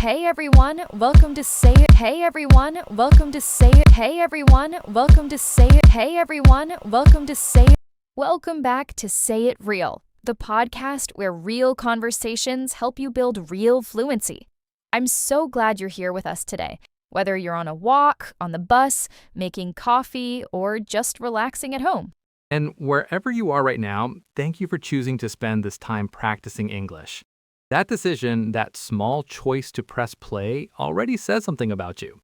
Hey everyone, welcome to Say It. Hey everyone, welcome to Say It. Hey everyone, welcome to Say It. Hey everyone, welcome to Say It. Welcome back to Say It Real, the podcast where real conversations help you build real fluency. I'm so glad you're here with us today. Whether you're on a walk, on the bus, making coffee, or just relaxing at home. And wherever you are right now, thank you for choosing to spend this time practicing English. That decision, that small choice to press play, already says something about you.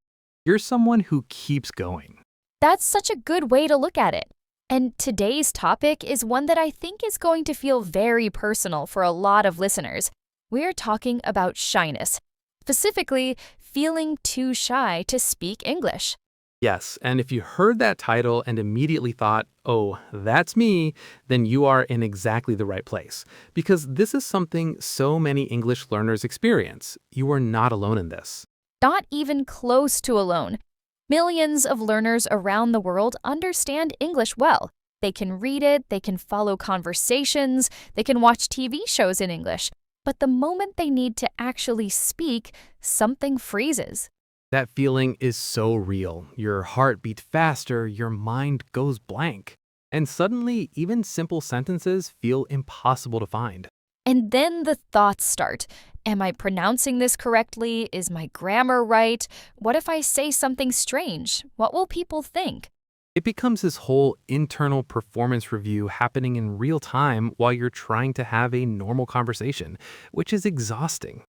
You're someone who keeps going. That's such a good way to look at it. And today's topic is one that I think is going to feel very personal for a lot of listeners. We're talking about shyness, specifically feeling too shy to speak English. Yes, and if you heard that title and immediately thought, oh, that's me, then you are in exactly the right place. Because this is something so many English learners experience. You are not alone in this. Not even close to alone. Millions of learners around the world understand English well. They can read it, they can follow conversations, they can watch TV shows in English. But the moment they need to actually speak, something freezes. That feeling is so real. Your heart beats faster, your mind goes blank. And suddenly, even simple sentences feel impossible to find. And then the thoughts start. Am I pronouncing this correctly? Is my grammar right? What if I say something strange? What will people think? It becomes this whole internal performance review happening in real time while you're trying to have a normal conversation, which is exhausting.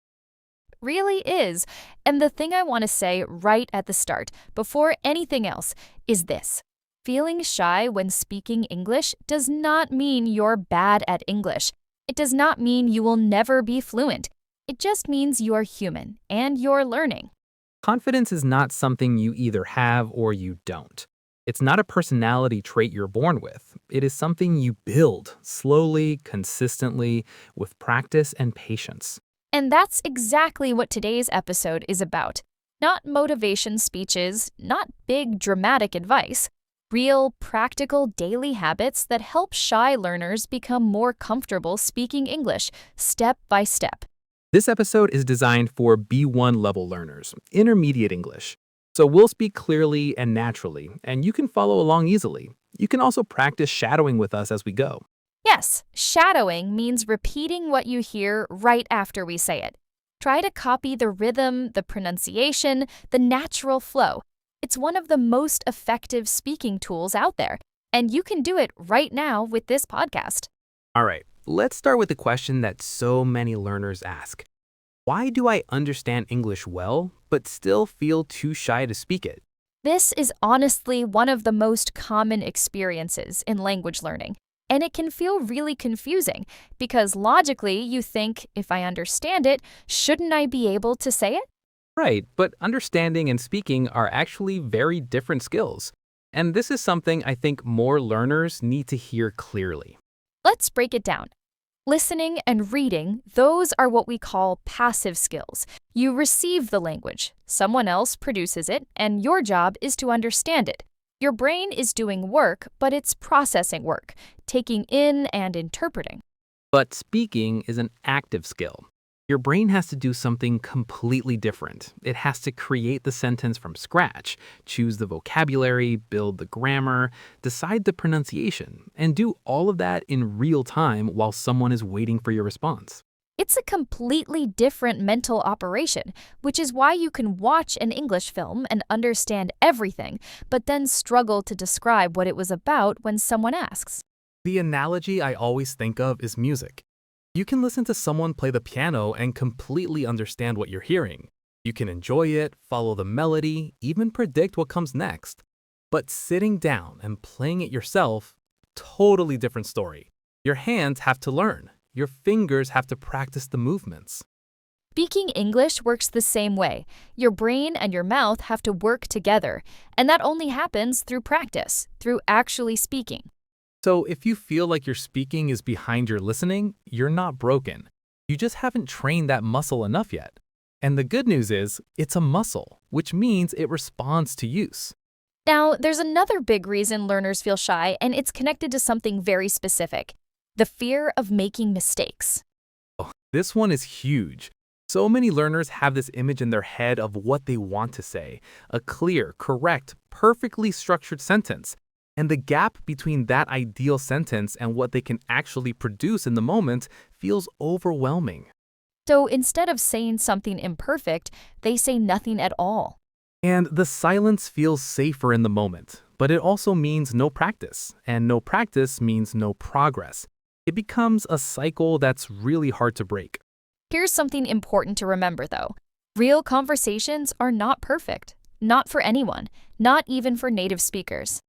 Really is. And the thing I want to say right at the start, before anything else, is this. Feeling shy when speaking English does not mean you're bad at English. It does not mean you will never be fluent. It just means you're human and you're learning. Confidence is not something you either have or you don't. It's not a personality trait you're born with. It is something you build slowly, consistently, with practice and patience. And that's exactly what today's episode is about. Not motivation speeches, not big dramatic advice. Real, practical daily habits that help shy learners become more comfortable speaking English, step by step. This episode is designed for B1 level learners, intermediate English. So we'll speak clearly and naturally, and you can follow along easily. You can also practice shadowing with us as we go. Yes, shadowing means repeating what you hear right after we say it. Try to copy the rhythm, the pronunciation, the natural flow. It's one of the most effective speaking tools out there, and you can do it right now with this podcast. All right, let's start with the question that so many learners ask. Why do I understand English well, but still feel too shy to speak it? This is honestly one of the most common experiences in language learning. And it can feel really confusing because logically you think, if I understand it, shouldn't I be able to say it? Right, but understanding and speaking are actually very different skills. And this is something I think more learners need to hear clearly. Let's break it down. Listening and reading, those are what we call passive skills. You receive the language, someone else produces it, and your job is to understand it. Your brain is doing work, but it's processing work, taking in and interpreting. But speaking is an active skill. Your brain has to do something completely different. It has to create the sentence from scratch, choose the vocabulary, build the grammar, decide the pronunciation, and do all of that in real time while someone is waiting for your response. It's a completely different mental operation, which is why you can watch an English film and understand everything, but then struggle to describe what it was about when someone asks. The analogy I always think of is music. You can listen to someone play the piano and completely understand what you're hearing. You can enjoy it, follow the melody, even predict what comes next. But sitting down and playing it yourself, totally different story. Your hands have to learn. Your fingers have to practice the movements. Speaking English works the same way. Your brain and your mouth have to work together, and that only happens through practice, through actually speaking. So if you feel like your speaking is behind your listening, you're not broken. You just haven't trained that muscle enough yet. And the good news is, it's a muscle, which means it responds to use. Now, there's another big reason learners feel shy, and it's connected to something very specific. The fear of making mistakes. Oh, this one is huge. So many learners have this image in their head of what they want to say, a clear, correct, perfectly structured sentence. And the gap between that ideal sentence and what they can actually produce in the moment feels overwhelming. So instead of saying something imperfect, they say nothing at all. And the silence feels safer in the moment, but it also means no practice, and no practice means no progress. It becomes a cycle that's really hard to break. Here's something important to remember, though. Real conversations are not perfect. Not for anyone, not even for native speakers.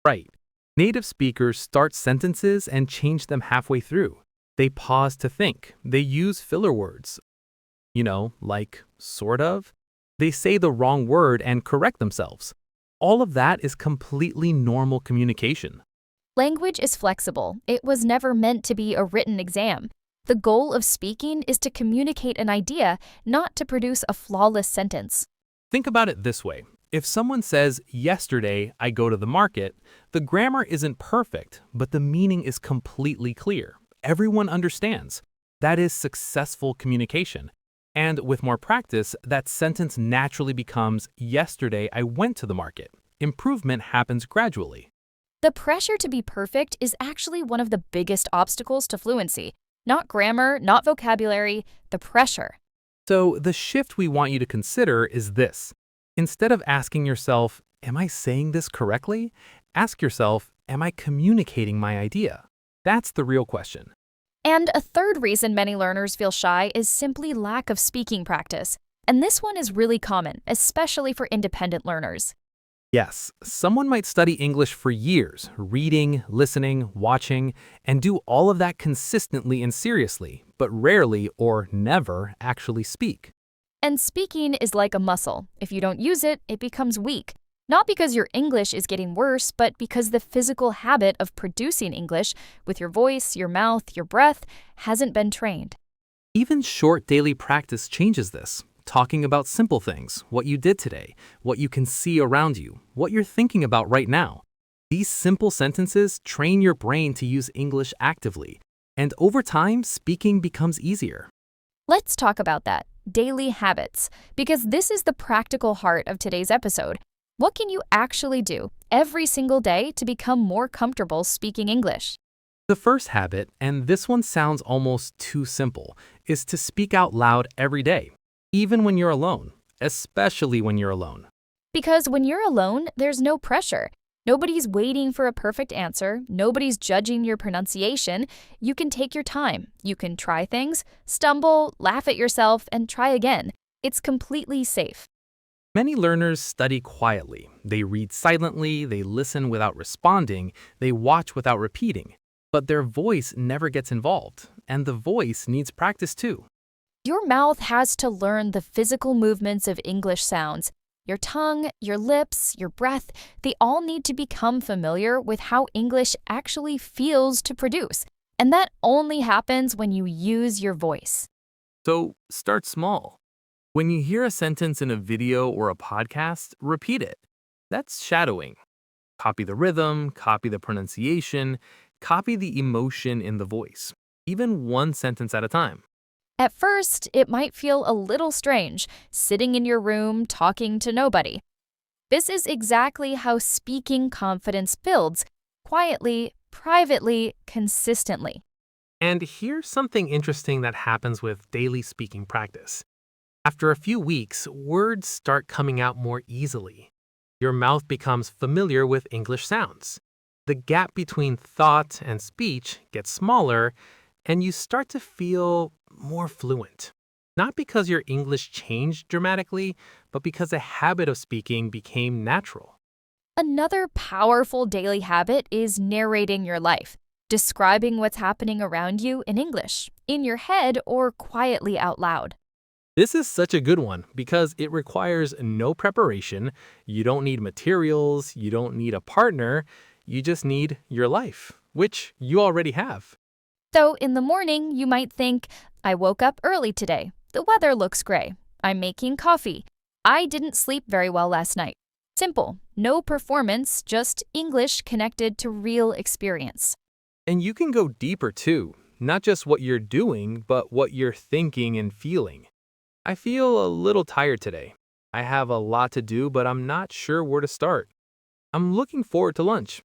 Right. Native speakers start sentences and change them halfway through. They pause to think. They use filler words. Like sort of. They say the wrong word and correct themselves. All of that is completely normal communication. Language is flexible. It was never meant to be a written exam. The goal of speaking is to communicate an idea, not to produce a flawless sentence. Think about it this way. If someone says, "Yesterday I go to the market," the grammar isn't perfect, but the meaning is completely clear. Everyone understands. That is successful communication. And with more practice, that sentence naturally becomes, "Yesterday I went to the market." Improvement happens gradually. The pressure to be perfect is actually one of the biggest obstacles to fluency. Not grammar, not vocabulary, the pressure. So the shift we want you to consider is this. Instead of asking yourself, "Am I saying this correctly?" ask yourself, "Am I communicating my idea?" That's the real question. And a third reason many learners feel shy is simply lack of speaking practice. And this one is really common, especially for independent learners. Yes, someone might study English for years, reading, listening, watching, and do all of that consistently and seriously, but rarely or never actually speak. And speaking is like a muscle. If you don't use it, it becomes weak. Not because your English is getting worse, but because the physical habit of producing English with your voice, your mouth, your breath hasn't been trained. Even short daily practice changes this. Talking about simple things, what you did today, what you can see around you, what you're thinking about right now. These simple sentences train your brain to use English actively, and over time, speaking becomes easier. Let's talk about that, daily habits, because this is the practical heart of today's episode. What can you actually do every single day to become more comfortable speaking English? The first habit, and this one sounds almost too simple, is to speak out loud every day, even when you're alone, especially when you're alone. Because when you're alone, there's no pressure. Nobody's waiting for a perfect answer. Nobody's judging your pronunciation. You can take your time. You can try things, stumble, laugh at yourself, and try again. It's completely safe. Many learners study quietly. They read silently, they listen without responding, they watch without repeating. But their voice never gets involved, and the voice needs practice too. Your mouth has to learn the physical movements of English sounds. Your tongue, your lips, your breath, they all need to become familiar with how English actually feels to produce. And that only happens when you use your voice. So start small. When you hear a sentence in a video or a podcast, repeat it. That's shadowing. Copy the rhythm, copy the pronunciation, copy the emotion in the voice, even one sentence at a time. At first, it might feel a little strange, sitting in your room talking to nobody. This is exactly how speaking confidence builds, quietly, privately, consistently. And here's something interesting that happens with daily speaking practice. After a few weeks, words start coming out more easily. Your mouth becomes familiar with English sounds. The gap between thought and speech gets smaller, and you start to feel more fluent. Not because your English changed dramatically, but because a habit of speaking became natural. Another powerful daily habit is narrating your life, describing what's happening around you in English, in your head or quietly out loud. This is such a good one because it requires no preparation. You don't need materials, you don't need a partner, you just need your life, which you already have. So in the morning, you might think, I woke up early today. The weather looks gray. I'm making coffee. I didn't sleep very well last night. Simple, no performance, just English connected to real experience. And you can go deeper too, not just what you're doing, but what you're thinking and feeling. I feel a little tired today. I have a lot to do, but I'm not sure where to start. I'm looking forward to lunch.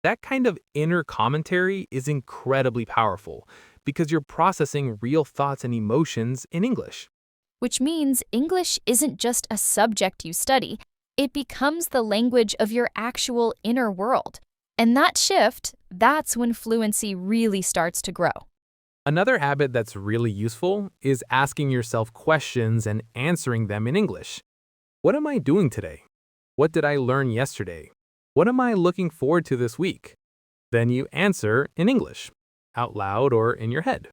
That kind of inner commentary is incredibly powerful because you're processing real thoughts and emotions in English. Which means English isn't just a subject you study, it becomes the language of your actual inner world. And that shift, that's when fluency really starts to grow. Another habit that's really useful is asking yourself questions and answering them in English. What am I doing today? What did I learn yesterday? What am I looking forward to this week? Then you answer in English, out loud or in your head.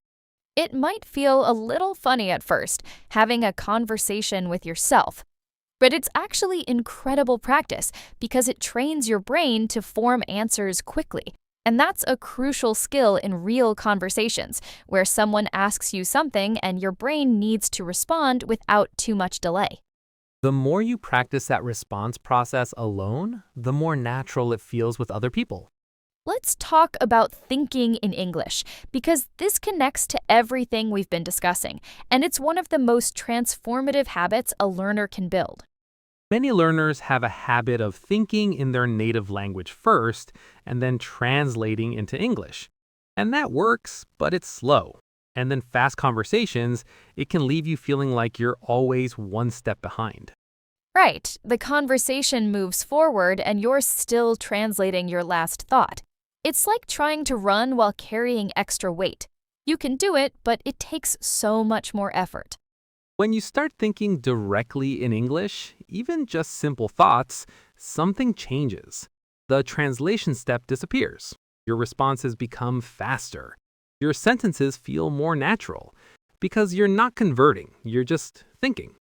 It might feel a little funny at first, having a conversation with yourself. But it's actually incredible practice because it trains your brain to form answers quickly. And that's a crucial skill in real conversations, where someone asks you something and your brain needs to respond without too much delay. The more you practice that response process alone, the more natural it feels with other people. Let's talk about thinking in English, because this connects to everything we've been discussing, and it's one of the most transformative habits a learner can build. Many learners have a habit of thinking in their native language first and then translating into English. And that works, but it's slow. And then fast conversations, it can leave you feeling like you're always one step behind. Right, the conversation moves forward and you're still translating your last thought. It's like trying to run while carrying extra weight. You can do it, but it takes so much more effort. When you start thinking directly in English, even just simple thoughts, something changes. The translation step disappears. Your responses become faster. Your sentences feel more natural because you're not converting, you're just thinking.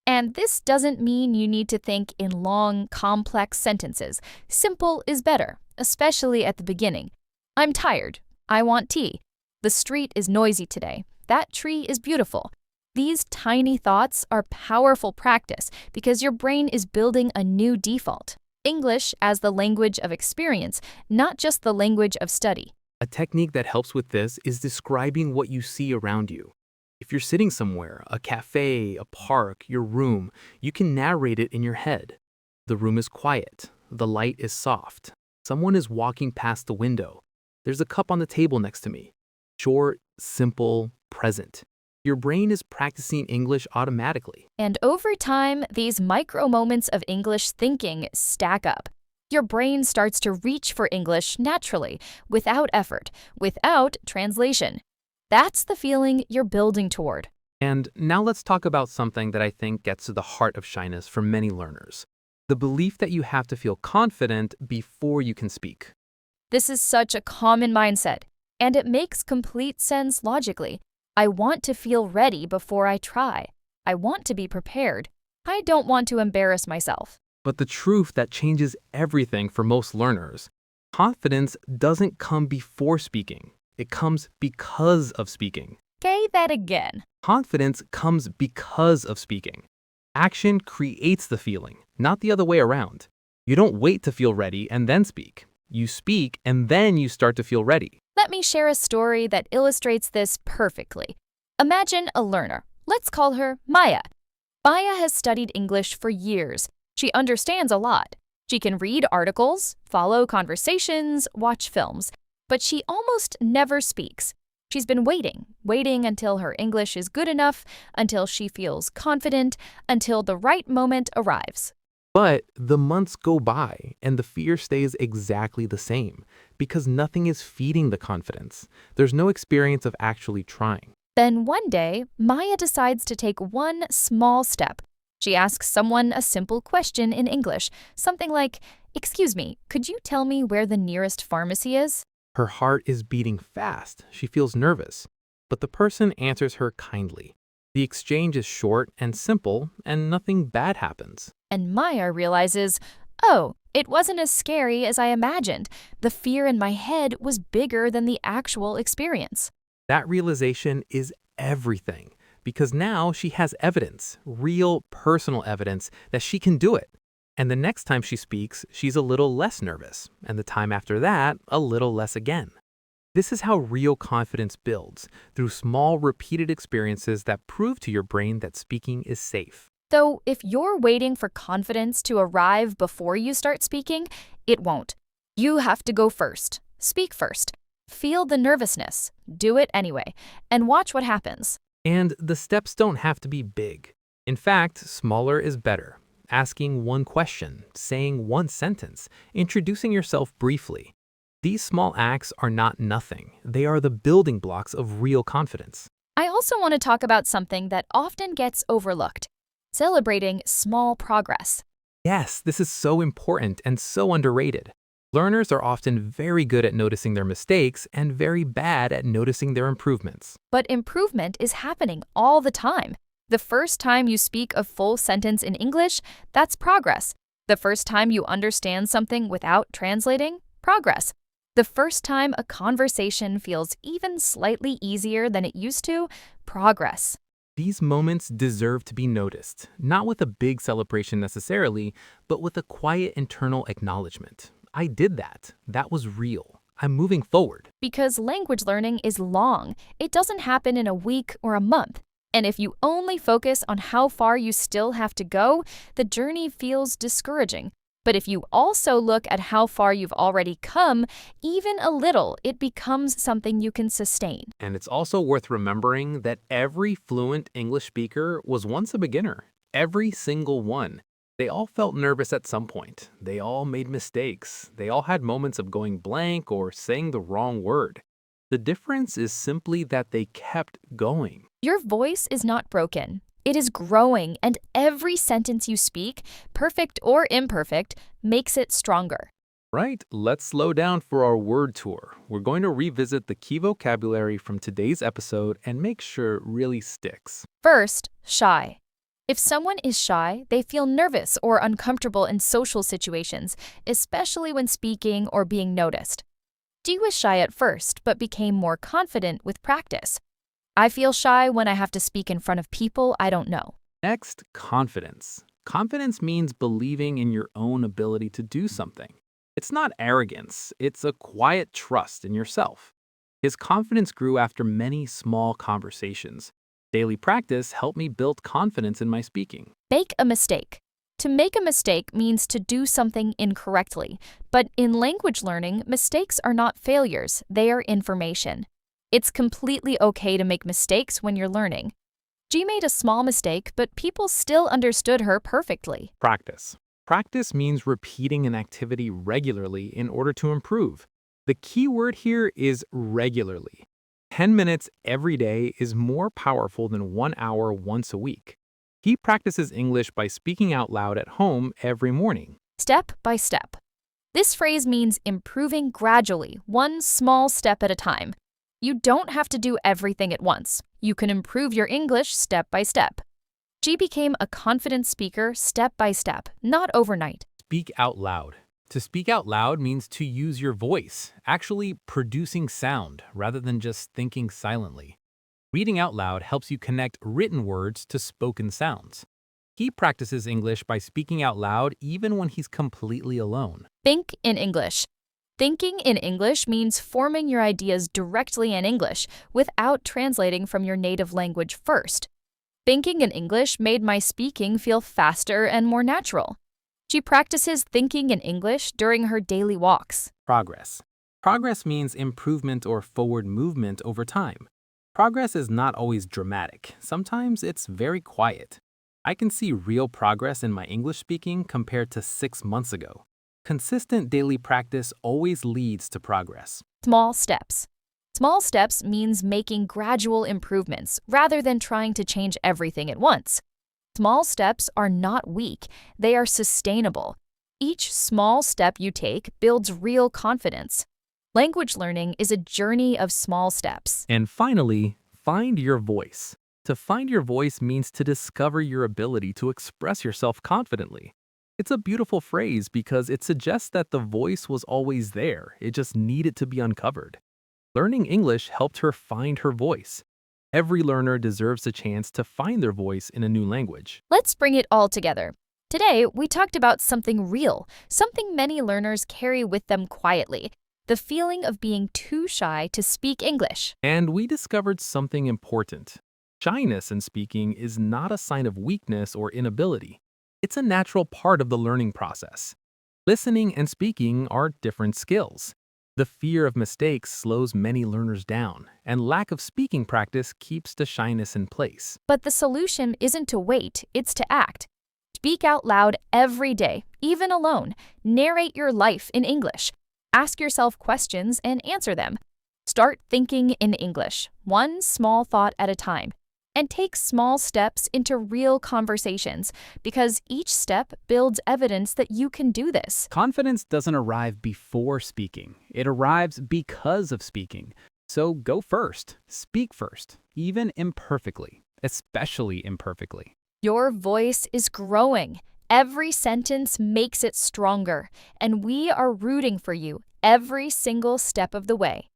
And this doesn't mean you need to think in long, complex sentences. Simple is better, especially at the beginning. I'm tired. I want tea. The street is noisy today. That tree is beautiful. These tiny thoughts are powerful practice because your brain is building a new default. English as the language of experience, not just the language of study. A technique that helps with this is describing what you see around you. If you're sitting somewhere, a cafe, a park, your room, you can narrate it in your head. The room is quiet. The light is soft. Someone is walking past the window. There's a cup on the table next to me. Short, simple, present. Your brain is practicing English automatically. And over time, these micro moments of English thinking stack up. Your brain starts to reach for English naturally, without effort, without translation. That's the feeling you're building toward. And now let's talk about something that I think gets to the heart of shyness for many learners. The belief that you have to feel confident before you can speak. This is such a common mindset, and it makes complete sense logically. I want to feel ready before I try. I want to be prepared. I don't want to embarrass myself. But the truth that changes everything for most learners, confidence doesn't come before speaking. It comes because of speaking. Say that again. Confidence comes because of speaking. Action creates the feeling, not the other way around. You don't wait to feel ready and then speak. You speak and then you start to feel ready. Let me share a story that illustrates this perfectly. Imagine a learner. Let's call her Maya. Maya has studied English for years. She understands a lot. She can read articles, follow conversations, watch films, but she almost never speaks. She's been waiting until her English is good enough, until she feels confident, until the right moment arrives. But the months go by and the fear stays exactly the same because nothing is feeding the confidence. There's no experience of actually trying. Then one day, Maya decides to take one small step. She asks someone a simple question in English, something like, "Excuse me, could you tell me where the nearest pharmacy is?" Her heart is beating fast. She feels nervous. But the person answers her kindly. The exchange is short and simple, and nothing bad happens. And Maya realizes, oh, it wasn't as scary as I imagined. The fear in my head was bigger than the actual experience. That realization is everything, because now she has evidence, real personal evidence, that she can do it. And the next time she speaks, she's a little less nervous, and the time after that, a little less again. This is how real confidence builds, through small, repeated experiences that prove to your brain that speaking is safe. Though, if you're waiting for confidence to arrive before you start speaking, it won't. You have to go first. Speak first. Feel the nervousness. Do it anyway. And watch what happens. And the steps don't have to be big. In fact, smaller is better. Asking one question, saying one sentence, introducing yourself briefly. These small acts are not nothing. They are the building blocks of real confidence. I also want to talk about something that often gets overlooked: celebrating small progress. Yes, this is so important and so underrated. Learners are often very good at noticing their mistakes and very bad at noticing their improvements. But improvement is happening all the time. The first time you speak a full sentence in English, that's progress. The first time you understand something without translating, progress. The first time a conversation feels even slightly easier than it used to, progress. These moments deserve to be noticed, not with a big celebration necessarily, but with a quiet internal acknowledgement. I did that. That was real. I'm moving forward. Because language learning is long. It doesn't happen in a week or a month. And if you only focus on how far you still have to go, the journey feels discouraging. But if you also look at how far you've already come, even a little, it becomes something you can sustain. And it's also worth remembering that every fluent English speaker was once a beginner. Every single one. They all felt nervous at some point. They all made mistakes. They all had moments of going blank or saying the wrong word. The difference is simply that they kept going. Your voice is not broken. It is growing, and every sentence you speak, perfect or imperfect, makes it stronger. Right, let's slow down for our word tour. We're going to revisit the key vocabulary from today's episode and make sure it really sticks. First, shy. If someone is shy, they feel nervous or uncomfortable in social situations, especially when speaking or being noticed. Dee was shy at first, but became more confident with practice. I feel shy when I have to speak in front of people I don't know. Next, confidence. Confidence means believing in your own ability to do something. It's not arrogance, it's a quiet trust in yourself. His confidence grew after many small conversations. Daily practice helped me build confidence in my speaking. Make a mistake. To make a mistake means to do something incorrectly. But in language learning, mistakes are not failures, they are information. It's completely okay to make mistakes when you're learning. G made a small mistake, but people still understood her perfectly. Practice. Practice means repeating an activity regularly in order to improve. The key word here is regularly. 10 minutes every day is more powerful than 1 hour once a week. He practices English by speaking out loud at home every morning. Step by step. This phrase means improving gradually, one small step at a time. You don't have to do everything at once. You can improve your English step by step. G became a confident speaker step by step, not overnight. Speak out loud. To speak out loud means to use your voice, actually producing sound rather than just thinking silently. Reading out loud helps you connect written words to spoken sounds. He practices English by speaking out loud even when he's completely alone. Think in English. Thinking in English means forming your ideas directly in English without translating from your native language first. Thinking in English made my speaking feel faster and more natural. She practices thinking in English during her daily walks. Progress. Progress means improvement or forward movement over time. Progress is not always dramatic. Sometimes it's very quiet. I can see real progress in my English speaking compared to 6 months ago. Consistent daily practice always leads to progress. Small steps. Small steps means making gradual improvements rather than trying to change everything at once. Small steps are not weak, they are sustainable. Each small step you take builds real confidence. Language learning is a journey of small steps. And finally, find your voice. To find your voice means to discover your ability to express yourself confidently. It's a beautiful phrase because it suggests that the voice was always there, it just needed to be uncovered. Learning English helped her find her voice. Every learner deserves a chance to find their voice in a new language. Let's bring it all together. Today, we talked about something real, something many learners carry with them quietly. the feeling of being too shy to speak English. And we discovered something important. Shyness in speaking is not a sign of weakness or inability. It's a natural part of the learning process. Listening and speaking are different skills. The fear of mistakes slows many learners down, and lack of speaking practice keeps the shyness in place. But the solution isn't to wait, it's to act. Speak out loud every day, even alone. Narrate your life in English. Ask yourself questions and answer them. Start thinking in English, one small thought at a time. And take small steps into real conversations, because each step builds evidence that you can do this. Confidence doesn't arrive before speaking. It arrives because of speaking. So go first. Speak first, even imperfectly, especially imperfectly. Your voice is growing. Every sentence makes it stronger, and we are rooting for you every single step of the way.